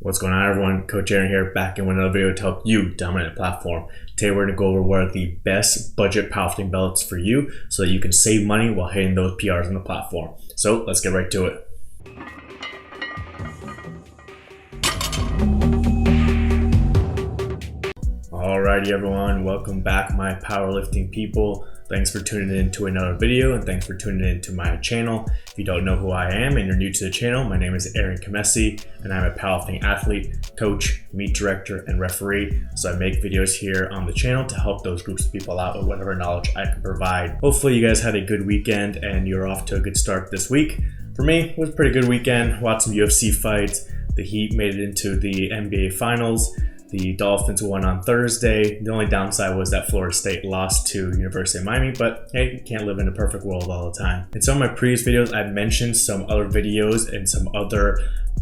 What's going on, everyone? Coach Aaron here, back in another video to help you dominate a platform. Today we're going to go over what are the best budget powerlifting belts for you so that you can save money while hitting those PRs on the platform. So let's get right to it. Alrighty everyone, welcome back my powerlifting people. Thanks for tuning in to another video and thanks for tuning in to my channel. If you don't know who I am and you're new to the channel, my name is Aaron Kamesi and I'm a powerlifting athlete, coach, meet director, and referee. So I make videos here on the channel to help those groups of people out with whatever knowledge I can provide. Hopefully you guys had a good weekend and you're off to a good start this week. For me, it was a pretty good weekend. Watched some UFC fights. The Heat made it into the NBA Finals. The Dolphins won on Thursday. The only downside was that Florida State lost to University of Miami, but hey, you can't live in a perfect world all the time. In some of my previous videos, I've mentioned some other videos and some other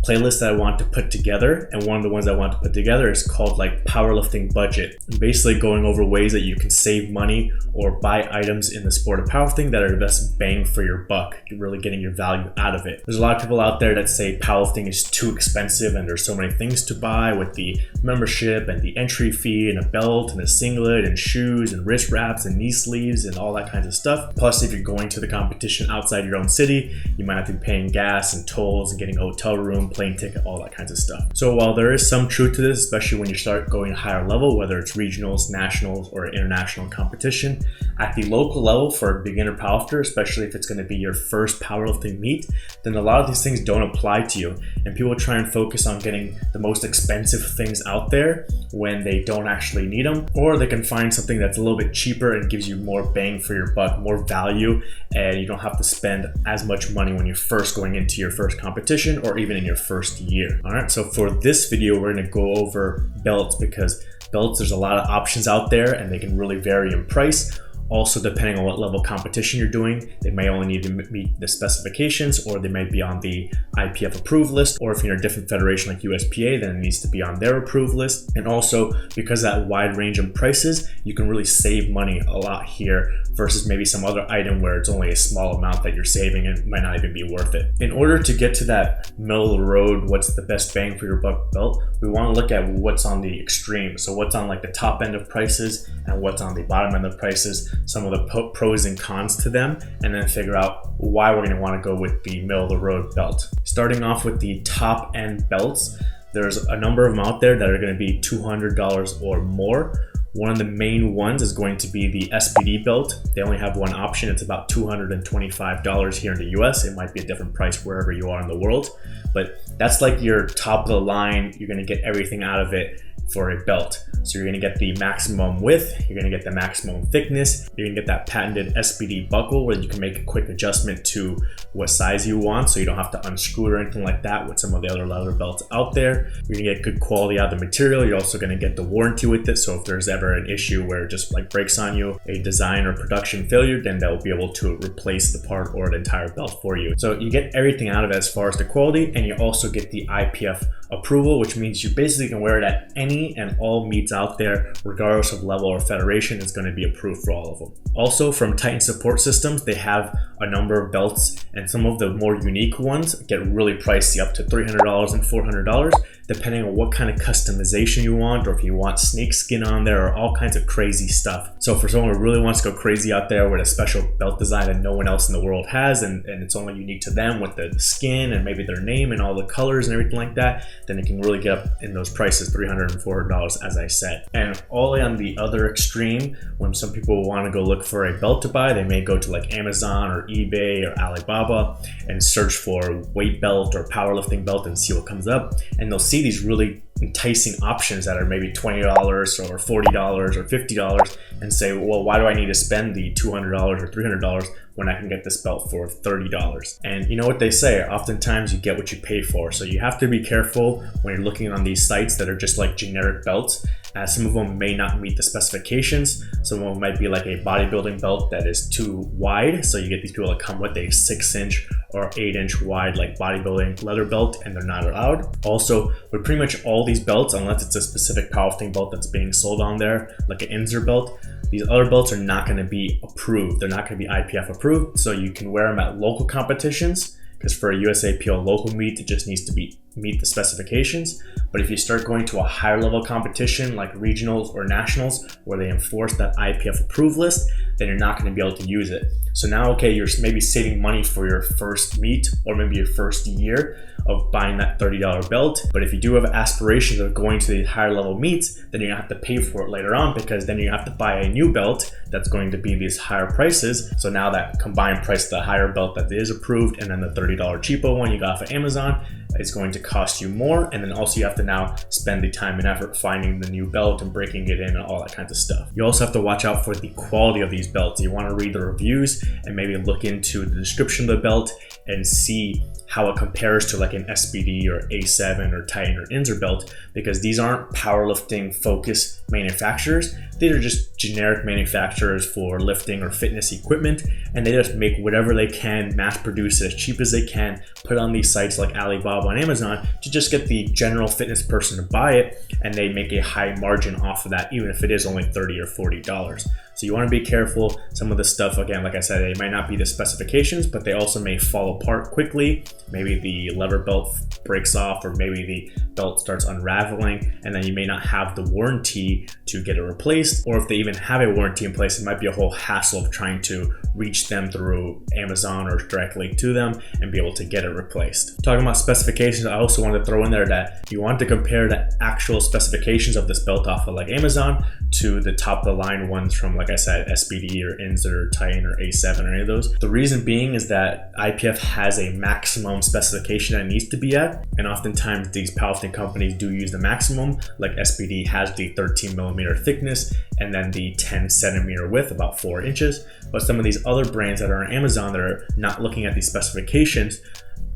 playlists that I want to put together, and one of the ones I want to put together is called like Powerlifting Budget. I'm basically going over ways that you can save money or buy items in the sport of powerlifting that are the best bang for your buck. You're really getting your value out of it. There's a lot of people out there that say powerlifting is too expensive and there's so many things to buy with the membership and the entry fee and a belt and a singlet and shoes and wrist wraps and knee sleeves and all that kinds of stuff. Plus, if you're going to the competition outside your own city, you might have to be paying gas and tolls and getting a hotel room, plane ticket, all that kinds of stuff. So while there is some truth to this, especially when you start going higher level, whether it's regionals, nationals, or international competition, at the local level for a beginner powerlifter, especially if it's going to be your first powerlifting meet, then a lot of these things don't apply to you. And people try and focus on getting the most expensive things out there when they don't actually need them, or they can find something that's a little bit cheaper and gives you more bang for your buck, more value, and you don't have to spend as much money when you're first going into your first competition or even in your first year. All right, so for this video, we're going to go over belts, because belts, there's a lot of options out there and they can really vary in price. Also, depending on what level competition you're doing, they may only need to meet the specifications, or they might be on the IPF approved list, or if you're in a different federation like USPA, then it needs to be on their approved list. And also, because of that wide range in prices, you can really save money a lot here versus maybe some other item where it's only a small amount that you're saving and it might not even be worth it. In order to get to that middle of the road, what's the best bang for your buck belt, we want to look at what's on the extreme. So what's on like the top end of prices and what's on the bottom end of prices, some of the pros and cons to them, and then figure out why we're going to want to go with the middle of the road belt. Starting off with the top end belts, there's a number of them out there that are going to be $200 or more. One of the main ones is going to be the SPD belt. They only have one option. It's about $225 here in the US. It might be a different price wherever you are in the world, but that's like your top of the line. You're going to get everything out of it for a belt. So you're going to get the maximum width, you're going to get the maximum thickness, you're going to get that patented SPD buckle where you can make a quick adjustment to what size you want, so you don't have to unscrew it or anything like that with some of the other leather belts out there. You're going to get good quality out of the material. You're also going to get the warranty with it, so if there's ever an issue where it just like breaks on you, a design or production failure, then they'll be able to replace the part or the entire belt for you. So you get everything out of it as far as the quality, and you also get the IPF approval, which means you basically can wear it at any and all meets out there, regardless of level or federation. Is going to be approved for all of them. Also, from Titan Support Systems, they have a number of belts, and some of the more unique ones get really pricey, up to $300 and $400, depending on what kind of customization you want, or if you want snake skin on there, or all kinds of crazy stuff. So for someone who really wants to go crazy out there with a special belt design that no one else in the world has, and it's only unique to them with the skin and maybe their name and all the colors and everything like that, then it can really get up in those prices, $300 and $400, as I said. And all the way on the other extreme, when some people want to go look for a belt to buy, they may go to like Amazon or eBay or Alibaba and search for weight belt or powerlifting belt and see what comes up, and they'll see these really enticing options that are maybe $20 or $40 or $50 and say, well, why do I need to spend the $200 or $300 when I can get this belt for $30? And you know what they say, oftentimes you get what you pay for. So you have to be careful when you're looking on these sites that are just like generic belts, as some of them may not meet the specifications. Some of them might be like a bodybuilding belt that is too wide, so you get these people that come with a 6-inch or 8-inch wide like bodybuilding leather belt, and they're not allowed. Also, with pretty much all these belts, unless it's a specific powerlifting belt that's being sold on there, like an Inzer belt, these other belts are not going to be approved. They're not going to be IPF approved, so you can wear them at local competitions, because for a USAPL local meet, it just needs to meet the specifications. But if you start going to a higher level competition like regionals or nationals where they enforce that IPF approved list, then you're not going to be able to use it. So now, okay, you're maybe saving money for your first meet or maybe your first year of buying that $30 belt. But if you do have aspirations of going to these higher level meets, then you're gonna have to pay for it later on, because then you have to buy a new belt that's going to be these higher prices. So now that combined price of the higher belt that is approved and then the $30 cheapo one you got off of Amazon is going to cost you more. And then also you have to now spend the time and effort finding the new belt and breaking it in and all that kinds of stuff. You also have to watch out for the quality of these belts. You want to read the reviews and maybe look into the description of the belt and see how it compares to like an SBD or A7 or Titan or Inzer belt, because these aren't powerlifting focused manufacturers. These are just generic manufacturers for lifting or fitness equipment, and they just make whatever they can, mass produce it as cheap as they can, put it on these sites like Alibaba and Amazon to just get the general fitness person to buy it, and they make a high margin off of that, even if it is only $30 or $40. So you want to be careful. Some of the stuff, again, like I said, it might not be the specifications, but they also may fall apart quickly. Maybe the lever belt breaks off, or maybe the belt starts unraveling, and then you may not have the warranty to get it replaced. Or if they even have a warranty in place, it might be a whole hassle of trying to reach them through Amazon or directly to them and be able to get it replaced. Talking about specifications, I also wanted to throw in there that you want to compare the actual specifications of this belt off of like Amazon to the top of the line ones from, like I said, SBD or Inzer or Titan or A7 or any of those. The reason being is that IPF has a maximum specification that it needs to be at, and oftentimes these powerlifting companies do use the maximum. Like SBD has the 13 millimeter thickness and then the 10 centimeter width, about 4 inches. But some of these other brands that are on Amazon that are not looking at these specifications,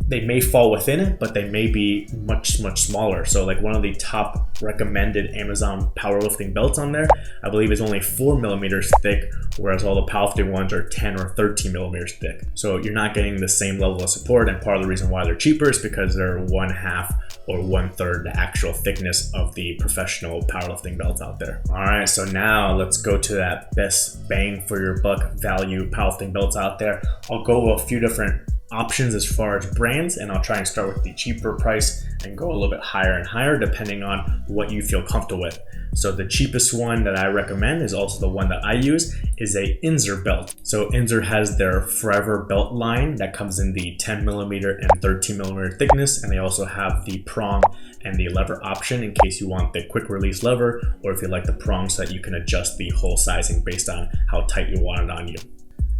they may fall within it, but they may be much smaller. So like one of the top recommended Amazon powerlifting belts on there, I believe is only 4 millimeters thick, whereas all the powerlifting ones are 10 or 13 millimeters thick. So you're not getting the same level of support, and part of the reason why they're cheaper is because they're 1/2 or 1/3 the actual thickness of the professional powerlifting belts out there. All right, so now let's go to that best bang for your buck value powerlifting belts out there. I'll go with a few different options as far as brands, and I'll try and start with the cheaper price and go a little bit higher and higher depending on what you feel comfortable with. So the cheapest one that I recommend is also the one that I use, is a Inzer belt. So Inzer has their Forever belt line that comes in the 10 millimeter and 13 millimeter thickness, and they also have the prong and the lever option in case you want the quick release lever, or if you like the prong so that you can adjust the hole sizing based on how tight you want it on you.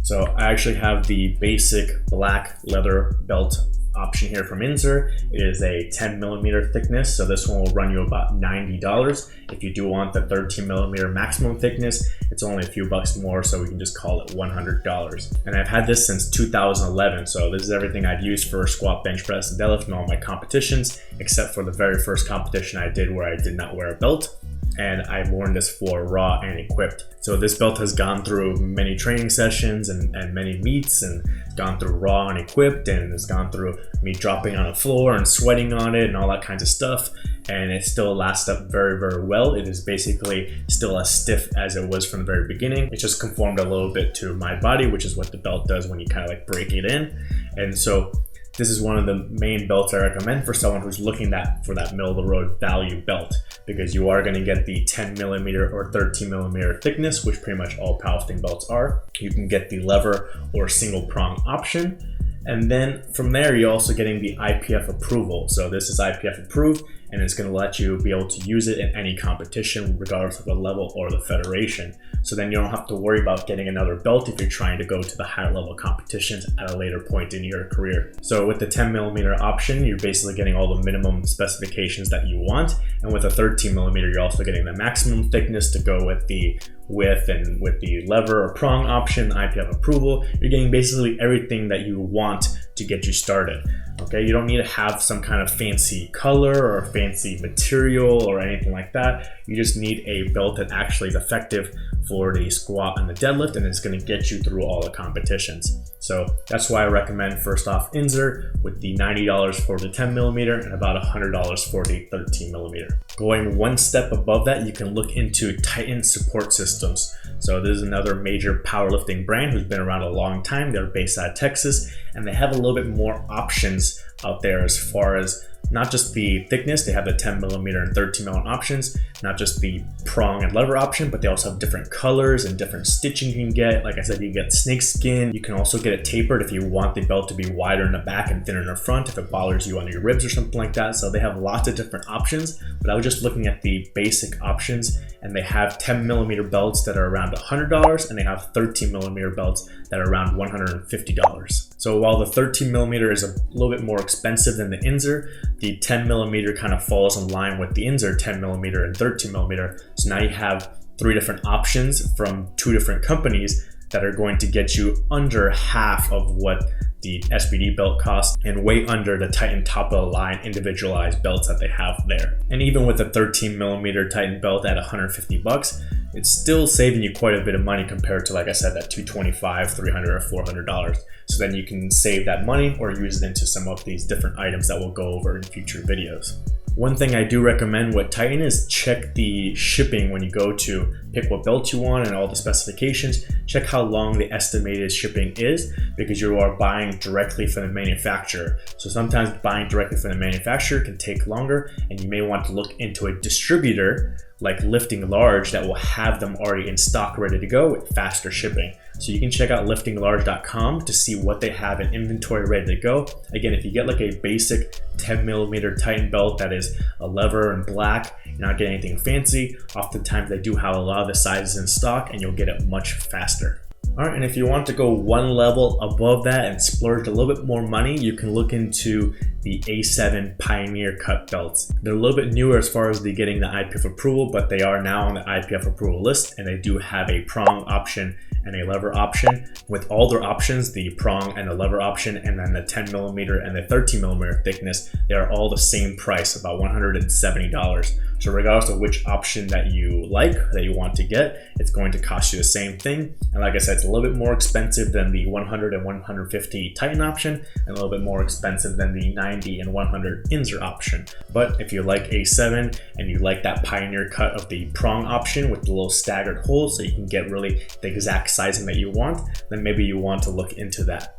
So I actually have the basic black leather belt option here from Inzer. It is a 10 millimeter thickness, so this one will run you about $90. If you do want the 13 millimeter maximum thickness, it's only a few bucks more, so we can just call it $100. And I've had this since 2011, so this is everything I've used for squat, bench press, and deadlift in all my competitions, except for the very first competition I did where I did not wear a belt. And I've worn this for raw and equipped. So this belt has gone through many training sessions and many meets, and it's gone through raw and equipped, and it's gone through me dropping on the floor and sweating on it and all that kinds of stuff. And it still lasts up very well. It is basically still as stiff as it was from the very beginning. It just conformed a little bit to my body, which is what the belt does when you kind of like break it in. And so this is one of the main belts I recommend for someone who's looking for that middle of the road value belt, because you are going to get the 10 millimeter or 13 millimeter thickness, which pretty much all powerlifting belts are. You can get the lever or single prong option. And then from there, you're also getting the IPF approval. So this is IPF approved, and it's going to let you be able to use it in any competition, regardless of the level or the federation. So then you don't have to worry about getting another belt if you're trying to go to the higher level competitions at a later point in your career. So with the 10 millimeter option, you're basically getting all the minimum specifications that you want. And with a 13 millimeter, you're also getting the maximum thickness to go with the width, and with the lever or prong option, IPF approval, you're getting basically everything that you want to get you started. Okay, you don't need to have some kind of fancy color or fancy material or anything like that. You just need a belt that actually is effective for the squat and the deadlift, and it's going to get you through all the competitions. So that's why I recommend, first off, Inzer with the $90 for the 10 millimeter and about $100 for the 13 millimeter. Going one step above that, you can look into Titan support systems. So this is another major powerlifting brand who's been around a long time. They're based out of Texas, and they have a little bit more options out there as far as not just the thickness, they have the 10mm and 13mm options, not just the prong and lever option, but they also have different colors and different stitching you can get. Like I said, you get snake skin. You can also get it tapered if you want the belt to be wider in the back and thinner in the front, if it bothers you under your ribs or something like that. So they have lots of different options, but I was just looking at the basic options, and they have 10mm belts that are around $100, and they have 13mm belts that are around $150. So while the 13mm is a little bit more expensive than the Inzer, the 10mm kind of falls in line with the Inzer 10mm and 13mm. So now you have 3 different options from 2 different companies that are going to get you under half of what the SBD belt costs and way under the Titan top of the line individualized belts that they have there. And even with the 13mm Titan belt at $150, it's still saving you quite a bit of money compared to, like I said, that $225, $300, or $400. So then you can save that money or use it into some of these different items that we'll go over in future videos. One thing I do recommend with Titan is check the shipping when you go to pick what belt you want and all the specifications. Check how long the estimated shipping is, because you are buying directly from the manufacturer. So sometimes buying directly from the manufacturer can take longer, and you may want to look into a distributor like Lifting Large that will have them already in stock ready to go with faster shipping. So you can check out liftinglarge.com to see what they have in inventory ready to go. Again, if you get like a basic 10mm Titan belt that is a lever and black, you're not getting anything fancy, oftentimes they do have a lot of the sizes in stock and you'll get it much faster. All right, and if you want to go one level above that and splurge a little bit more money, you can look into the A7 Pioneer Cut belts. They're a little bit newer as far as getting the IPF approval, but they are now on the IPF approval list, and they do have a prong option and a lever option. With all their options, the prong and the lever option, and then the 10mm and the 13mm thickness, they are all the same price, about $170. So regardless of which option that you like, that you want to get, it's going to cost you the same thing. And like I said, it's a little bit more expensive than the 100 and 150 Titan option, and a little bit more expensive than the 90 and 100 Inzer option. But if you like A7 and you like that Pioneer cut of the prong option with the little staggered holes so you can get really the exact sizing that you want, then maybe you want to look into that.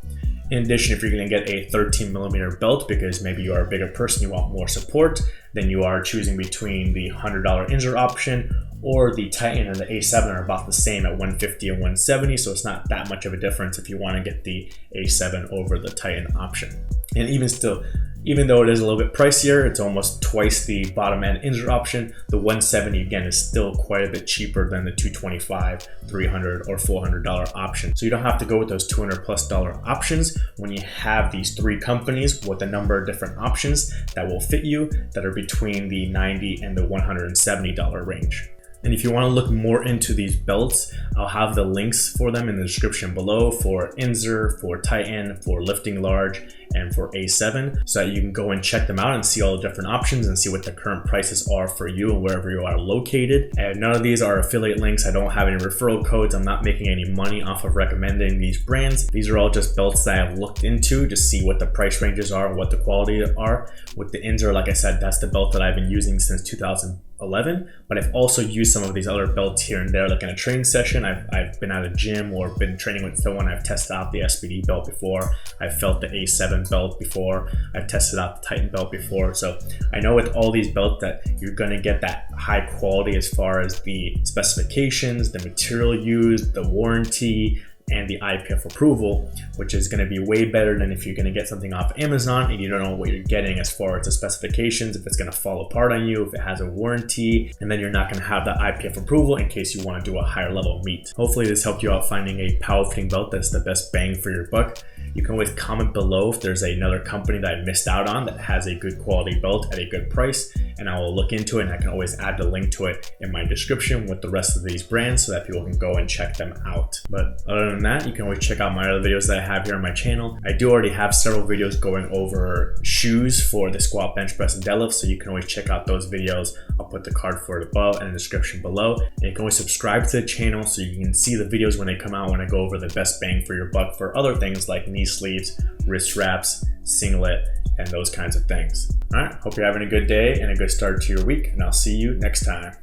In addition, if you're going to get a 13mm belt because maybe you are a bigger person, you want more support, then you are choosing between the $100 Inzer option or the Titan and the A7 are about the same at $150 and $170, so it's not that much of a difference if you want to get the A7 over the Titan option. And even still, even though it is a little bit pricier, it's almost twice the bottom end Inzer option. The $170 again is still quite a bit cheaper than the $225, $300, or $400 option. So you don't have to go with those $200+ options when you have these 3 companies with a number of different options that will fit you that are between the $90 and the $170 range. And if you want to look more into these belts, I'll have the links for them in the description below for Inzer, for Titan, for Lifting Large, and for A7, so that you can go and check them out and see all the different options and see what the current prices are for you and wherever you are located. And none of these are affiliate links. I don't have any referral codes. I'm not making any money off of recommending these brands. These are all just belts that I've looked into to see what the price ranges are and what the quality are. With the Inzer, like I said, that's the belt that I've been using since 2011, but I've also used some of these other belts here and there, like in a training session. I've been at a gym or been training with someone. I've tested out the SBD belt before. I've felt the A7 belt before. I've tested out the Titan belt before. So I know with all these belts that you're gonna get that high quality as far as the specifications, the material used, the warranty, and the IPF approval, which is going to be way better than if you're going to get something off Amazon and you don't know what you're getting as far as the specifications, if it's going to fall apart on you, if it has a warranty, and then you're not going to have that IPF approval in case you want to do a higher level meet. Hopefully this helped you out finding a powerlifting belt that's the best bang for your buck. You can always comment below if there's another company that I missed out on that has a good quality belt at a good price, and I will look into it, and I can always add the link to it in my description with the rest of these brands so that people can go and check them out. But other than that, you can always check out my other videos that I have here on my channel. I do already have several videos going over shoes for the squat, bench press, and deadlift, so you can always check out those videos. I'll put the card for it above and in the description below. And you can always subscribe to the channel so you can see the videos when they come out, when I go over the best bang for your buck for other things like knee sleeves, wrist wraps, singlet, and those kinds of things. All right, hope you're having a good day and a good start to your week, and I'll see you next time.